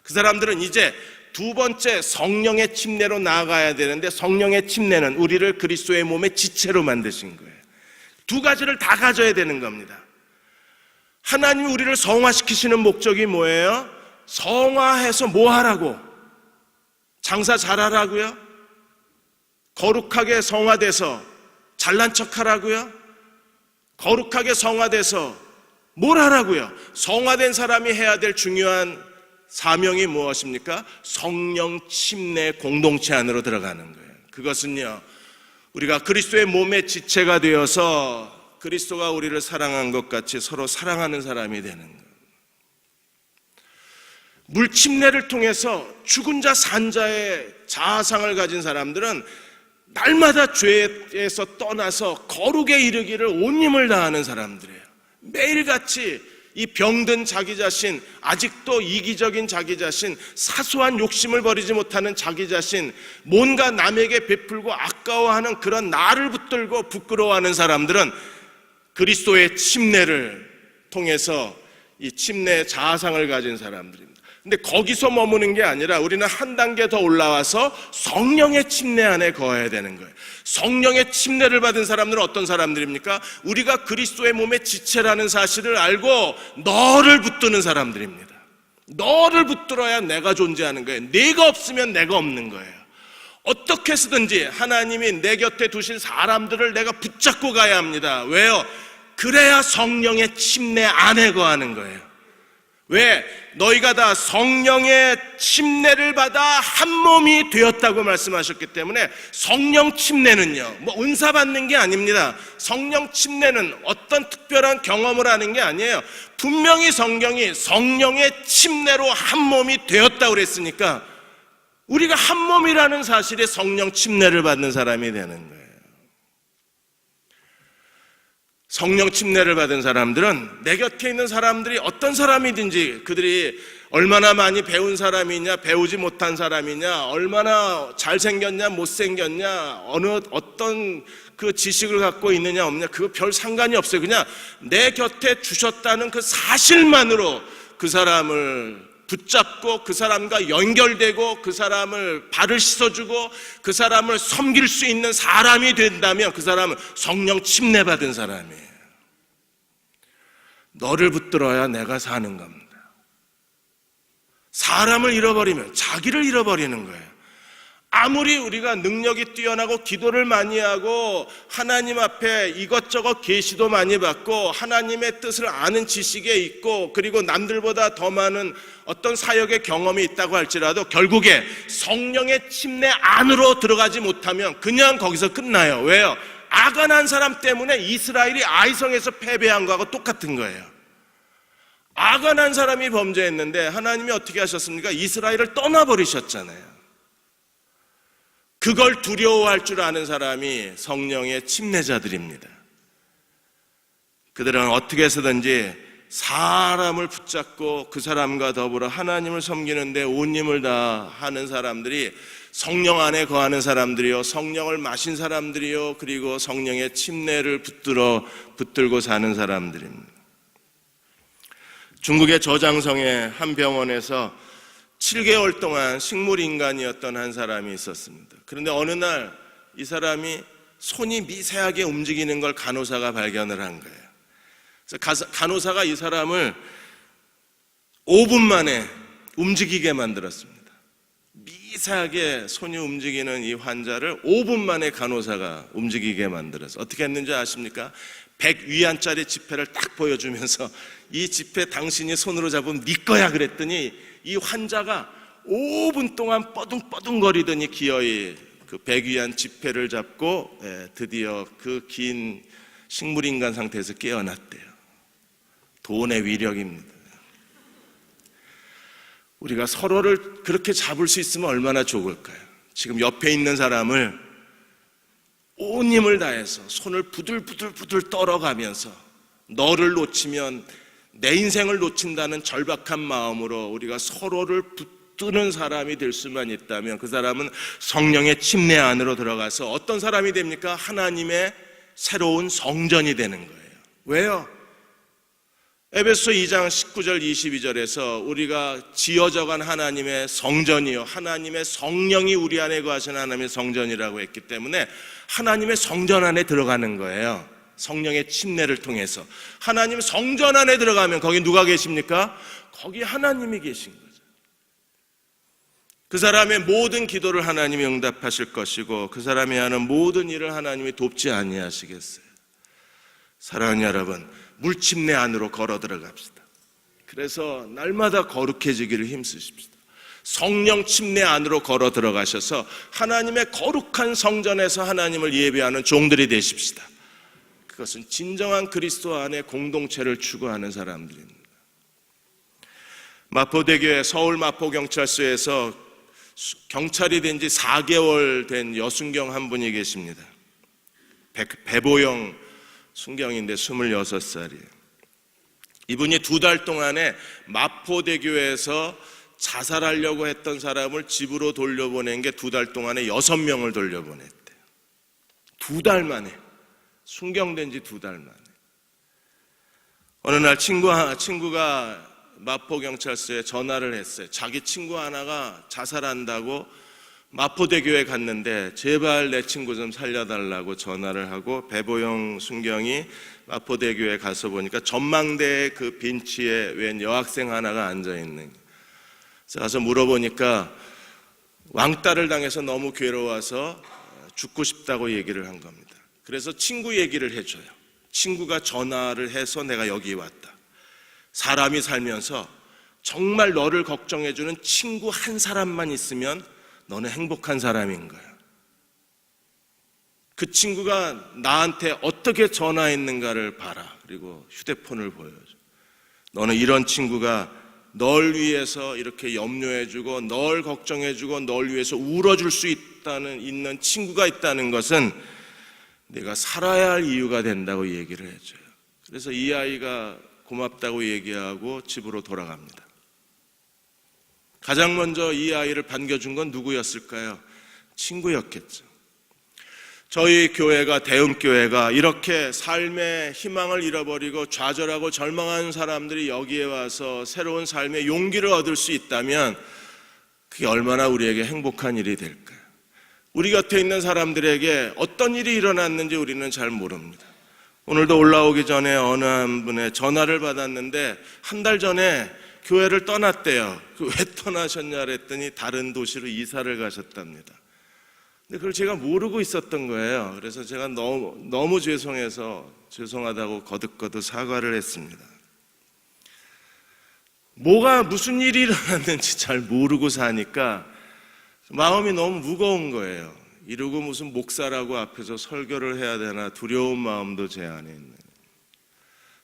그 사람들은 이제 두 번째 성령의 침례로 나아가야 되는데, 성령의 침례는 우리를 그리스도의 몸의 지체로 만드신 거예요. 두 가지를 다 가져야 되는 겁니다. 하나님이 우리를 성화시키시는 목적이 뭐예요? 성화해서 뭐 하라고? 장사 잘하라고요? 거룩하게 성화돼서 잘난 척하라고요? 거룩하게 성화돼서 뭘 하라고요? 성화된 사람이 해야 될 중요한 사명이 무엇입니까? 성령 침례 공동체 안으로 들어가는 거예요. 그것은요, 우리가 그리스도의 몸의 지체가 되어서 그리스도가 우리를 사랑한 것 같이 서로 사랑하는 사람이 되는 거예요. 물 침례를 통해서 죽은 자 산 자의 자아상을 가진 사람들은 날마다 죄에서 떠나서 거룩에 이르기를 온 힘을 다하는 사람들이에요. 매일같이 이 병든 자기 자신, 아직도 이기적인 자기 자신, 사소한 욕심을 버리지 못하는 자기 자신, 뭔가 남에게 베풀고 아까워하는 그런 나를 붙들고 부끄러워하는 사람들은 그리스도의 침례를 통해서 이 침례의 자아상을 가진 사람들입니다. 근데 거기서 머무는 게 아니라 우리는 한 단계 더 올라와서 성령의 침례 안에 거해야 되는 거예요. 성령의 침례를 받은 사람들은 어떤 사람들입니까? 우리가 그리스도의 몸의 지체라는 사실을 알고 너를 붙드는 사람들입니다. 너를 붙들어야 내가 존재하는 거예요. 네가 없으면 내가 없는 거예요. 어떻게 해서든지 하나님이 내 곁에 두신 사람들을 내가 붙잡고 가야 합니다. 왜요? 그래야 성령의 침례 안에 거하는 거예요. 왜? 너희가 다 성령의 침례를 받아 한 몸이 되었다고 말씀하셨기 때문에 성령 침례는요, 뭐 은사 받는 게 아닙니다. 성령 침례는 어떤 특별한 경험을 하는 게 아니에요. 분명히 성경이 성령의 침례로 한 몸이 되었다고 그랬으니까 우리가 한 몸이라는 사실에 성령 침례를 받는 사람이 되는 거예요. 성령 침례를 받은 사람들은 내 곁에 있는 사람들이 어떤 사람이든지, 그들이 얼마나 많이 배운 사람이냐 배우지 못한 사람이냐, 얼마나 잘생겼냐 못생겼냐, 어떤 그 지식을 갖고 있느냐 없느냐, 그거 별 상관이 없어요. 그냥 내 곁에 주셨다는 그 사실만으로 그 사람을 붙잡고 그 사람과 연결되고 그 사람을 발을 씻어주고 그 사람을 섬길 수 있는 사람이 된다면 그 사람은 성령 침례 받은 사람이에요. 너를 붙들어야 내가 사는 겁니다. 사람을 잃어버리면 자기를 잃어버리는 거예요. 아무리 우리가 능력이 뛰어나고 기도를 많이 하고 하나님 앞에 이것저것 계시도 많이 받고 하나님의 뜻을 아는 지식에 있고 그리고 남들보다 더 많은 어떤 사역의 경험이 있다고 할지라도 결국에 성령의 침례 안으로 들어가지 못하면 그냥 거기서 끝나요. 왜요? 아간한 사람 때문에 이스라엘이 아이성에서 패배한 거하고 똑같은 거예요. 아간한 사람이 범죄했는데 하나님이 어떻게 하셨습니까? 이스라엘을 떠나버리셨잖아요. 그걸 두려워할 줄 아는 사람이 성령의 침례자들입니다. 그들은 어떻게 해서든지 사람을 붙잡고 그 사람과 더불어 하나님을 섬기는데 온 힘을 다하는 사람들이 성령 안에 거하는 사람들이요, 성령을 마신 사람들이요, 그리고 성령의 침례를 붙들고 사는 사람들입니다. 중국의 저장성의 한 병원에서 7개월 동안 식물인간이었던 한 사람이 있었습니다. 그런데 어느 날 이 사람이 손이 미세하게 움직이는 걸 간호사가 발견을 한 거예요. 그래서 간호사가 이 사람을 5분 만에 움직이게 만들었습니다. 미세하게 손이 움직이는 이 환자를 5분 만에 간호사가 움직이게 만들어서 어떻게 했는지 아십니까? 100위안짜리 지폐를 딱 보여주면서 이 지폐 당신이 손으로 잡으면 네 거야 그랬더니 이 환자가 5분 동안 뻐둥뻐둥거리더니 기어이 그 100위안 지폐를 잡고 드디어 그 긴 식물인간 상태에서 깨어났대요. 돈의 위력입니다. 우리가 서로를 그렇게 잡을 수 있으면 얼마나 좋을까요? 지금 옆에 있는 사람을 온 힘을 다해서 손을 부들부들 떨어가면서 너를 놓치면 내 인생을 놓친다는 절박한 마음으로 우리가 서로를 붙드는 사람이 될 수만 있다면 그 사람은 성령의 침례 안으로 들어가서 어떤 사람이 됩니까? 하나님의 새로운 성전이 되는 거예요. 왜요? 에베소 2장 19절 22절에서 우리가 지어져간 하나님의 성전이요, 하나님의 성령이 우리 안에 거하시는 하나님의 성전이라고 했기 때문에 하나님의 성전 안에 들어가는 거예요. 성령의 침례를 통해서 하나님 성전 안에 들어가면 거기 누가 계십니까? 거기 하나님이 계신 거죠. 그 사람의 모든 기도를 하나님이 응답하실 것이고 그 사람이 하는 모든 일을 하나님이 돕지 아니하시겠어요? 사랑하는 여러분, 물침내 안으로 걸어 들어갑시다. 그래서 날마다 거룩해지기를 힘쓰십시다. 성령 침례 안으로 걸어 들어가셔서 하나님의 거룩한 성전에서 하나님을 예배하는 종들이 되십시다. 그것은 진정한 그리스도 안에 공동체를 추구하는 사람들입니다. 마포대교의 서울 마포경찰서에서 경찰이 된 지 4개월 된 여순경 한 분이 계십니다. 배보영 순경인데 26살이에요. 이분이 2달 동안에 마포대교에서 자살하려고 했던 사람을 집으로 돌려보낸 게 2달 동안에 6명을 돌려보냈대요. 2달 만에, 순경된 지 2달 만에. 어느 날 친구가 마포경찰서에 전화를 했어요. 자기 친구 하나가 자살한다고 마포대교에 갔는데 제발 내 친구 좀 살려달라고 전화를 하고 배보영 순경이 마포대교에 가서 보니까 전망대의 그 벤치에 웬 여학생 하나가 앉아있는 거예요. 그래서 가서 물어보니까 왕따를 당해서 너무 괴로워서 죽고 싶다고 얘기를 한 겁니다. 그래서 친구 얘기를 해줘요. 친구가 전화를 해서 내가 여기 왔다. 사람이 살면서 정말 너를 걱정해주는 친구 한 사람만 있으면 너는 행복한 사람인 거야. 그 친구가 나한테 어떻게 전화했는가를 봐라. 그리고 휴대폰을 보여줘. 너는 이런 친구가 널 위해서 이렇게 염려해주고 널 걱정해주고 널 위해서 울어줄 수 있는 친구가 있다는 것은 내가 살아야 할 이유가 된다고 얘기를 해줘요. 그래서 이 아이가 고맙다고 얘기하고 집으로 돌아갑니다. 가장 먼저 이 아이를 반겨준 건 누구였을까요? 친구였겠죠. 저희 교회가, 대음교회가 이렇게 삶의 희망을 잃어버리고 좌절하고 절망하는 사람들이 여기에 와서 새로운 삶의 용기를 얻을 수 있다면 그게 얼마나 우리에게 행복한 일이 될까요? 우리 곁에 있는 사람들에게 어떤 일이 일어났는지 우리는 잘 모릅니다. 오늘도 올라오기 전에 어느 한 분의 전화를 받았는데 한 달 전에 교회를 떠났대요. 왜 떠나셨냐 그랬더니 다른 도시로 이사를 가셨답니다. 근데 그걸 제가 모르고 있었던 거예요. 그래서 제가 너무 죄송해서 죄송하다고 거듭거듭 사과를 했습니다. 무슨 일이 일어났는지 잘 모르고 사니까 마음이 너무 무거운 거예요. 이러고 무슨 목사라고 앞에서 설교를 해야 되나 두려운 마음도 제 안에 있는.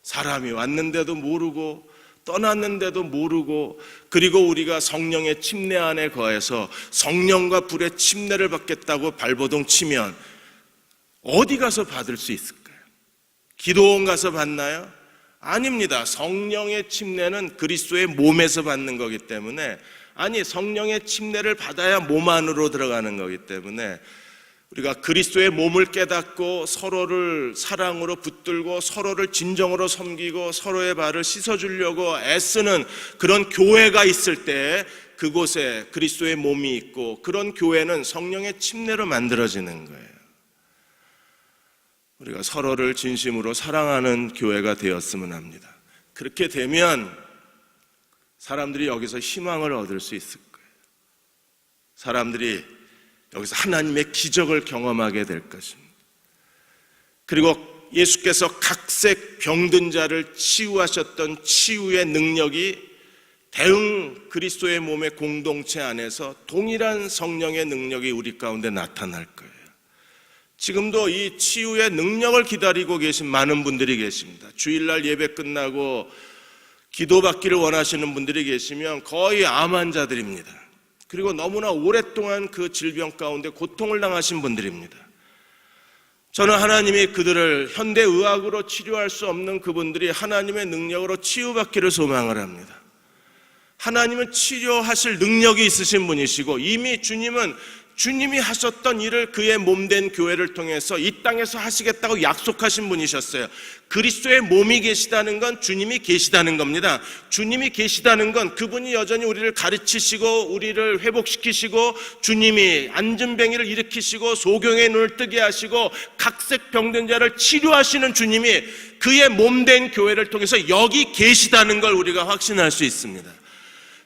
사람이 왔는데도 모르고 떠났는데도 모르고, 그리고 우리가 성령의 침례 안에 거해서 성령과 불의 침례를 받겠다고 발버둥 치면 어디 가서 받을 수 있을까요? 기도원 가서 받나요? 아닙니다. 성령의 침례는 그리스도의 몸에서 받는 거기 때문에, 성령의 침례를 받아야 몸 안으로 들어가는 거기 때문에 우리가 그리스도의 몸을 깨닫고 서로를 사랑으로 붙들고 서로를 진정으로 섬기고 서로의 발을 씻어주려고 애쓰는 그런 교회가 있을 때 그곳에 그리스도의 몸이 있고, 그런 교회는 성령의 침례로 만들어지는 거예요. 우리가 서로를 진심으로 사랑하는 교회가 되었으면 합니다. 그렇게 되면 사람들이 여기서 희망을 얻을 수 있을 거예요. 사람들이 여기서 하나님의 기적을 경험하게 될 것입니다. 그리고 예수께서 각색 병든 자를 치유하셨던 치유의 능력이 대응 그리스도의 몸의 공동체 안에서 동일한 성령의 능력이 우리 가운데 나타날 거예요. 지금도 이 치유의 능력을 기다리고 계신 많은 분들이 계십니다. 주일날 예배 끝나고 기도받기를 원하시는 분들이 계시면 거의 암 환자들입니다. 그리고 너무나 오랫동안 그 질병 가운데 고통을 당하신 분들입니다. 저는 하나님이 그들을 현대의학으로 치료할 수 없는 그분들이 하나님의 능력으로 치유받기를 소망을 합니다. 하나님은 치료하실 능력이 있으신 분이시고, 이미 주님이 하셨던 일을 그의 몸된 교회를 통해서 이 땅에서 하시겠다고 약속하신 분이셨어요. 그리스도의 몸이 계시다는 건 주님이 계시다는 겁니다. 주님이 계시다는 건 그분이 여전히 우리를 가르치시고 우리를 회복시키시고, 주님이 앉은뱅이를 일으키시고 소경의 눈을 뜨게 하시고 각색 병든 자를 치료하시는 주님이 그의 몸된 교회를 통해서 여기 계시다는 걸 우리가 확신할 수 있습니다.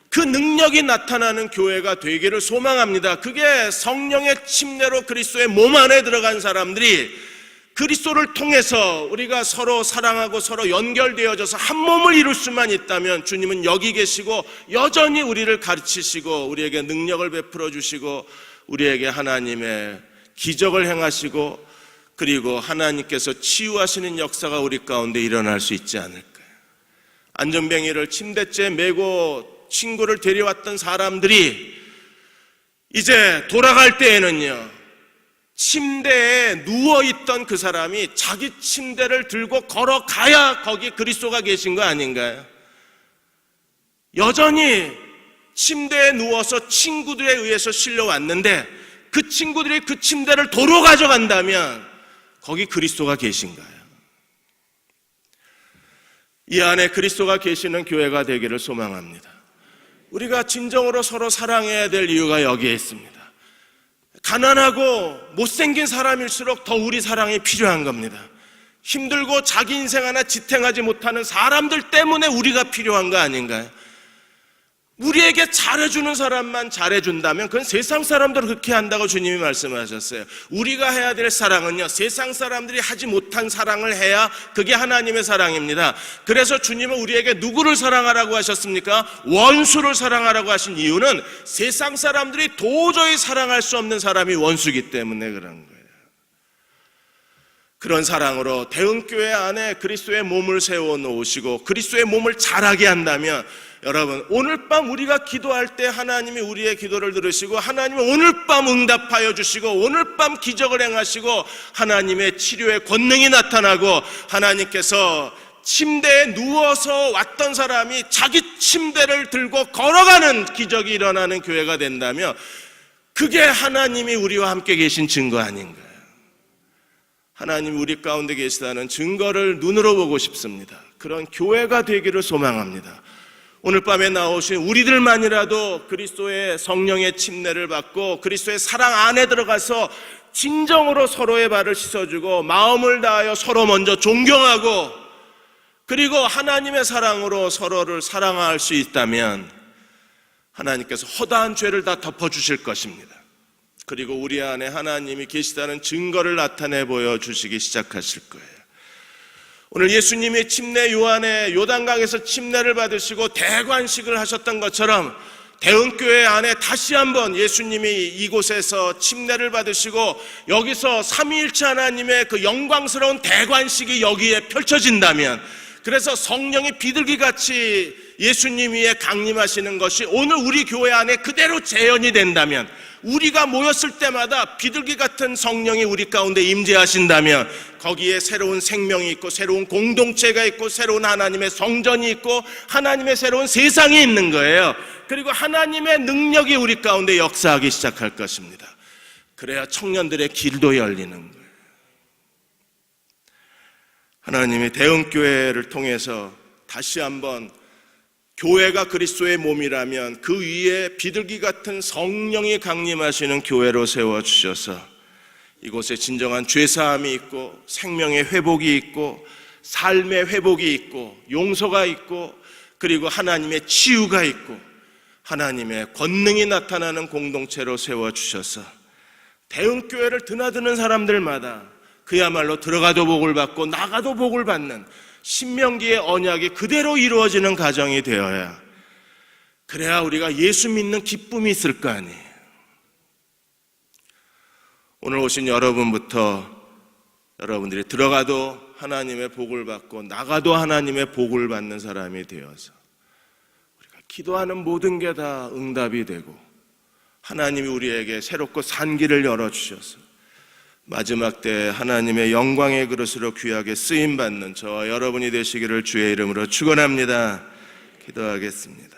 그 능력이 나타나는 교회가 되기를 소망합니다. 그게 성령의 침례로 그리스도의 몸 안에 들어간 사람들이 그리스도를 통해서 우리가 서로 사랑하고 서로 연결되어져서 한 몸을 이룰 수만 있다면 주님은 여기 계시고 여전히 우리를 가르치시고 우리에게 능력을 베풀어 주시고 우리에게 하나님의 기적을 행하시고 그리고 하나님께서 치유하시는 역사가 우리 가운데 일어날 수 있지 않을까요? 안전뱅이를 침대째 메고 친구를 데려왔던 사람들이 이제 돌아갈 때에는요, 침대에 누워있던 그 사람이 자기 침대를 들고 걸어가야 거기 그리스도가 계신 거 아닌가요? 여전히 침대에 누워서 친구들에 의해서 실려왔는데 그 친구들이 그 침대를 도로 가져간다면 거기 그리스도가 계신가요? 이 안에 그리스도가 계시는 교회가 되기를 소망합니다. 우리가 진정으로 서로 사랑해야 될 이유가 여기에 있습니다. 가난하고 못생긴 사람일수록 더 우리 사랑이 필요한 겁니다. 힘들고 자기 인생 하나 지탱하지 못하는 사람들 때문에 우리가 필요한 거 아닌가요? 우리에게 잘해주는 사람만 잘해준다면 그건 세상 사람들은 그렇게 한다고 주님이 말씀하셨어요. 우리가 해야 될 사랑은요, 세상 사람들이 하지 못한 사랑을 해야 그게 하나님의 사랑입니다. 그래서 주님은 우리에게 누구를 사랑하라고 하셨습니까? 원수를 사랑하라고 하신 이유는 세상 사람들이 도저히 사랑할 수 없는 사람이 원수이기 때문에 그런 거예요. 그런 사랑으로 대흥교회 안에 그리스도의 몸을 세워 놓으시고 그리스도의 몸을 자라게 한다면 여러분, 오늘 밤 우리가 기도할 때 하나님이 우리의 기도를 들으시고 하나님은 오늘 밤 응답하여 주시고 오늘 밤 기적을 행하시고 하나님의 치료의 권능이 나타나고 하나님께서 침대에 누워서 왔던 사람이 자기 침대를 들고 걸어가는 기적이 일어나는 교회가 된다면 그게 하나님이 우리와 함께 계신 증거 아닌가요? 하나님이 우리 가운데 계시다는 증거를 눈으로 보고 싶습니다. 그런 교회가 되기를 소망합니다. 오늘 밤에 나오신 우리들만이라도 그리스도의 성령의 침례를 받고 그리스도의 사랑 안에 들어가서 진정으로 서로의 발을 씻어주고 마음을 다하여 서로 먼저 존경하고 그리고 하나님의 사랑으로 서로를 사랑할 수 있다면 하나님께서 허다한 죄를 다 덮어주실 것입니다. 그리고 우리 안에 하나님이 계시다는 증거를 나타내 보여주시기 시작하실 거예요. 오늘 예수님이 침례 요한의 요단강에서 침례를 받으시고 대관식을 하셨던 것처럼 대흥교회 안에 다시 한번 예수님이 이곳에서 침례를 받으시고 여기서 삼위일체 하나님의 그 영광스러운 대관식이 여기에 펼쳐진다면, 그래서 성령이 비둘기같이 예수님 위에 강림하시는 것이 오늘 우리 교회 안에 그대로 재현이 된다면, 우리가 모였을 때마다 비둘기 같은 성령이 우리 가운데 임재하신다면 거기에 새로운 생명이 있고 새로운 공동체가 있고 새로운 하나님의 성전이 있고 하나님의 새로운 세상이 있는 거예요. 그리고 하나님의 능력이 우리 가운데 역사하기 시작할 것입니다. 그래야 청년들의 길도 열리는 거예요. 하나님이 대흥교회를 통해서 다시 한번 교회가 그리스도의 몸이라면 그 위에 비둘기 같은 성령이 강림하시는 교회로 세워주셔서 이곳에 진정한 죄사함이 있고 생명의 회복이 있고 삶의 회복이 있고 용서가 있고 그리고 하나님의 치유가 있고 하나님의 권능이 나타나는 공동체로 세워주셔서 대흥교회를 드나드는 사람들마다 그야말로 들어가도 복을 받고 나가도 복을 받는 신명기의 언약이 그대로 이루어지는 가정이 되어야, 그래야 우리가 예수 믿는 기쁨이 있을 거 아니에요. 오늘 오신 여러분부터 여러분들이 들어가도 하나님의 복을 받고 나가도 하나님의 복을 받는 사람이 되어서 우리가 기도하는 모든 게 다 응답이 되고 하나님이 우리에게 새롭고 산 길을 열어주셔서 마지막 때 하나님의 영광의 그릇으로 귀하게 쓰임받는 저와 여러분이 되시기를 주의 이름으로 축원합니다. 기도하겠습니다.